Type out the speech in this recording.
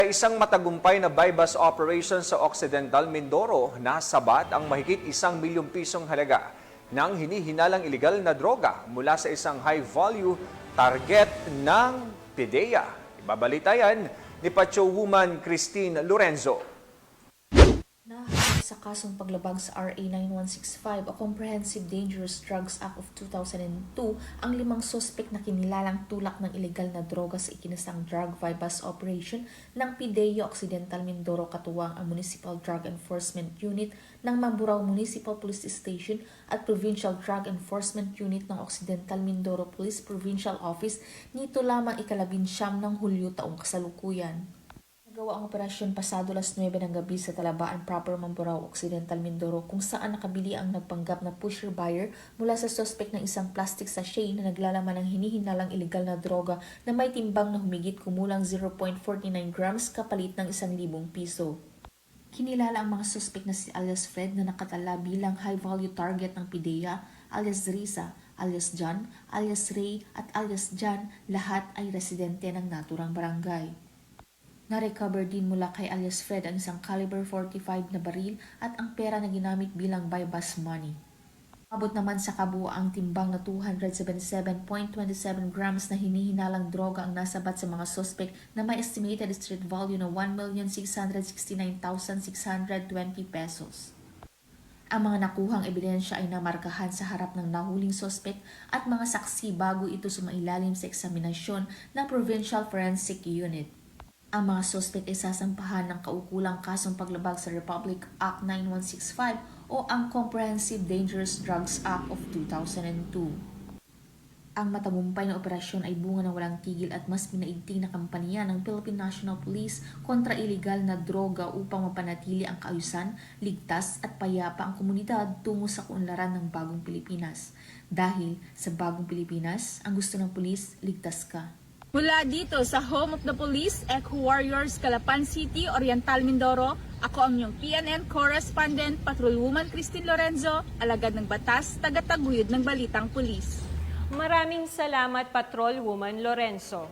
Isang matagumpay na buy-bust operation sa Occidental Mindoro, nasabat ang mahigit 1 milyong pisong halaga ng hinihinalang ilegal na droga mula sa isang high-value target ng PIDEA. Ibabalita yan ni Pacho Woman Christine Lorenzo. Naharap sa kasong paglabag sa RA 9165 o Comprehensive Dangerous Drugs Act of 2002 ang 5 suspek na kinilalang tulak ng ilegal na droga sa ikinasang drug buy-bust operation ng PIDEA Occidental Mindoro katuwang ang Municipal Drug Enforcement Unit ng Mamburao Municipal Police Station at Provincial Drug Enforcement Unit ng Occidental Mindoro Police Provincial Office nito lamang ika-19 ng Hulyo taong kasalukuyan. Nagawa ang operasyon pasado 9:00 ng gabi sa Talabaan Proper, Mamburao, Occidental Mindoro kung saan nakabili ang nagpanggap na pusher buyer mula sa suspect ng isang plastic sachet na naglalaman ng hinihinalang ilegal na droga na may timbang na humigit kumulang 0.49 grams kapalit ng 1,000 piso. Kinilala ang mga suspect na si alias Fred na nakatala bilang high-value target ng PIDEA, alias Risa, alias John, alias Ray at alias Jan, lahat ay residente ng naturang barangay. Na-recover din mula kay alias Fred ang isang caliber 45 na baril at ang pera na ginamit bilang buy-bust money. Abot naman sa kabuuang timbang na 277.27 grams na hinihinalang droga ang nasabat sa mga suspect na may estimated street value na 1,669,620 pesos. Ang mga nakuhang ebidensya ay namarkahan sa harap ng nahuling suspect at mga saksi bago ito sumailalim sa eksaminasyon ng Provincial Forensic Unit. Ang mga suspect ay sasampahan ng kaukulang kasong paglabag sa Republic Act 9165 o ang Comprehensive Dangerous Drugs Act of 2002. Ang matagumpay na operasyon ay bunga ng walang tigil at mas pinaigting na kampanya ng Philippine National Police kontra iligal na droga upang mapanatili ang kaayusan, ligtas at payapa ang komunidad tungo sa kaunlaran ng bagong Pilipinas. Dahil sa bagong Pilipinas, ang gusto ng pulis, ligtas ka. Mula dito sa Home of the Police, Eco Warriors, Calapan City, Oriental Mindoro, ako ang inyong PNN Correspondent, Patrolwoman Christine Lorenzo, alagad ng batas, tagataguyod ng Balitang Pulis. Maraming salamat, Patrolwoman Lorenzo.